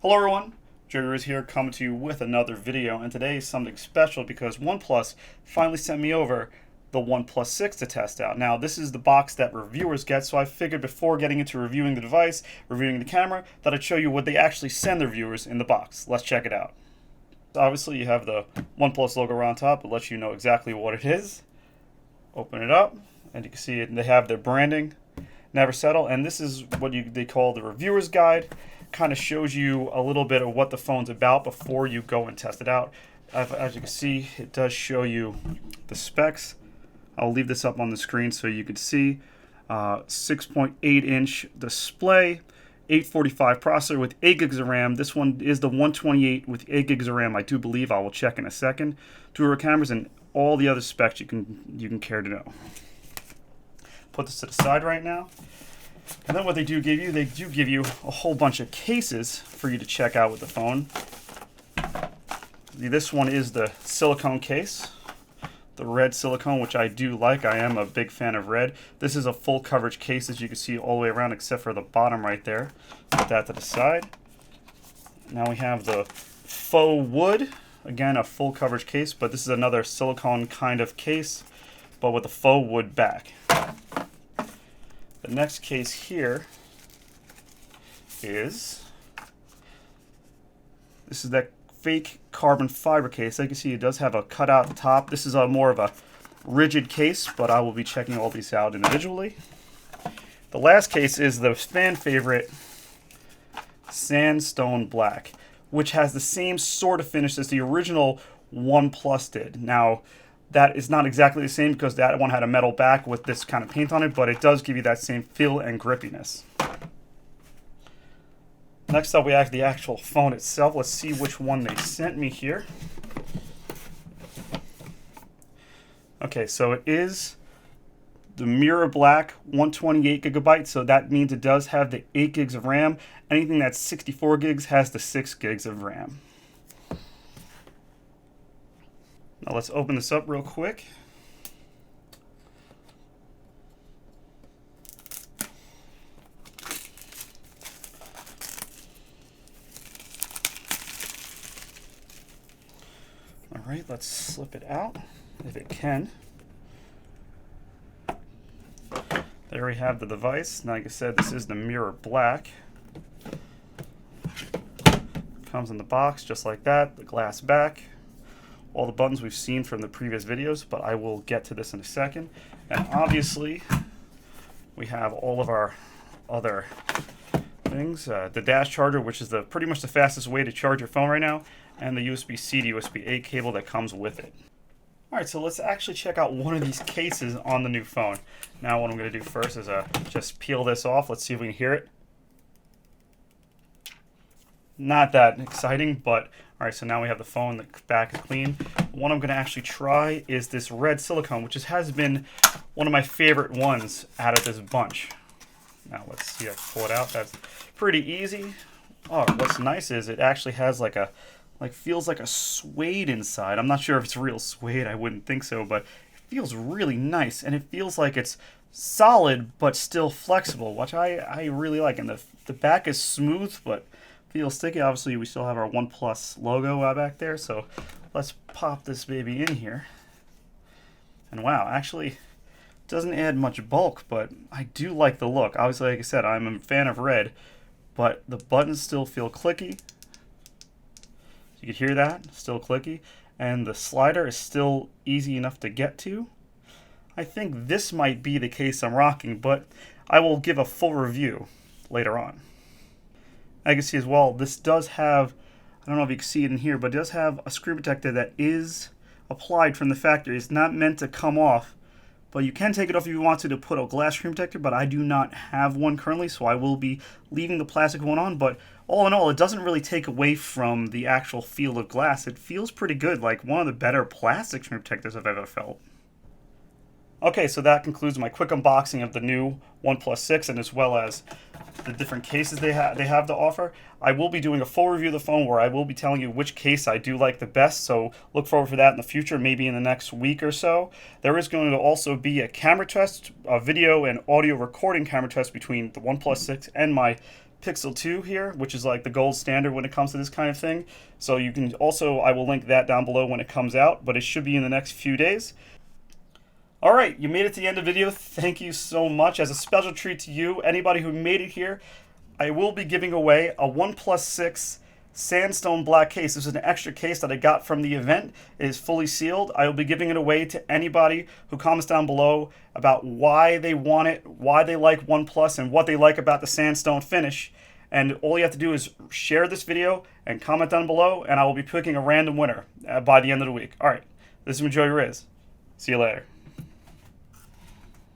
Hello everyone, Joe is here coming to you with another video, and today is something special because OnePlus finally sent me over the OnePlus 6 to test out. Now this is the box that reviewers get, so I figured before getting into reviewing the device, reviewing the camera, that I'd show you what they actually send their viewers in the box. Let's check it out. Obviously you have the OnePlus logo around top, it lets you know exactly what it is. Open it up, and you can see it, they have their branding, Never Settle, and this is what they call the reviewer's guide. Kind of shows you a little bit of what the phone's about before you go and test it out. As you can see, it does show you the specs. I'll leave this up on the screen so you can see. 6.8-inch display, 845 processor with 8 gigs of RAM. This one is the 128 with 8 gigs of RAM, I do believe. I will check in a second. Dual cameras and all the other specs you can care to know. Put this to the side right now. And then what they do give you a whole bunch of cases for you to check out with the phone. This one is the silicone case, the red silicone, which I do like. I am a big fan of red. This is a full coverage case, as you can see all the way around except for the bottom right there. Put that to the side. Now we have the faux wood, again a full coverage case, but this is another silicone kind of case, but with a faux wood back. The next case here is that fake carbon fiber case. Like you can see, it does have a cutout top. This is a more of a rigid case, but I will be checking all these out individually. The last case is the fan favorite Sandstone Black, which has the same sort of finish as the original OnePlus did. Now, that is not exactly the same because that one had a metal back with this kind of paint on it, but it does give you that same feel and grippiness. Next up, we have the actual phone itself. Let's see which one they sent me here. Okay, so it is the mirror black 128 gigabytes, so that means it does have the 8 gigs of RAM. Anything that's 64 gigs has the 6 gigs of RAM. Now let's open this up real quick. All right, let's slip it out if it can. There we have the device. Now, like I said, this is the mirror black. Comes in the box just like that, the glass back. All the buttons we've seen from the previous videos, but I will get to this in a second. And obviously, we have all of our other things. The dash charger, which is pretty much the fastest way to charge your phone right now, and the USB-C to USB-A cable that comes with it. Alright, so let's actually check out one of these cases on the new phone. Now what I'm going to do first is just peel this off. Let's see if we can hear it. Not that exciting, but alright, so now we have the phone, the back is clean. One I'm going to actually try is this red silicone, which has been one of my favorite ones out of this bunch. Now let's see, I can pull it out. That's pretty easy. Oh, what's nice is it actually has feels like a suede inside. I'm not sure if it's real suede, I wouldn't think so, but it feels really nice, and it feels like it's solid but still flexible, which I really like. And the back is smooth but feels sticky. Obviously, we still have our OnePlus logo back there, so let's pop this baby in here. And wow, actually doesn't add much bulk, but I do like the look. Obviously, like I said, I'm a fan of red, but the buttons still feel clicky. You can hear that, still clicky, and the slider is still easy enough to get to. I think this might be the case I'm rocking, but I will give a full review later on. I can see as well, this does have, I don't know if you can see it in here, but it does have a screen protector that is applied from the factory. It's not meant to come off, but you can take it off if you want to put a glass screen protector, but I do not have one currently, so I will be leaving the plastic one on. But all in all, it doesn't really take away from the actual feel of glass. It feels pretty good, like one of the better plastic screen protectors I've ever felt. Okay, so that concludes my quick unboxing of the new OnePlus 6, and as well as the different cases they have to offer. I will be doing a full review of the phone where I will be telling you which case I do like the best, so look forward for that in the future, maybe in the next week or so. There is going to also be a camera test, a video and audio recording camera test between the OnePlus 6 and my Pixel 2 here, which is like the gold standard when it comes to this kind of thing. So you can also, I will link that down below when it comes out, but it should be in the next few days. All right, you made it to the end of the video. Thank you so much. As a special treat to you, anybody who made it here, I will be giving away a OnePlus 6 Sandstone Black case. This is an extra case that I got from the event. It is fully sealed. I will be giving it away to anybody who comments down below about why they want it, why they like OnePlus, and what they like about the Sandstone finish. And all you have to do is share this video and comment down below, and I will be picking a random winner by the end of the week. All right, this is Enjoy Riz. See you later.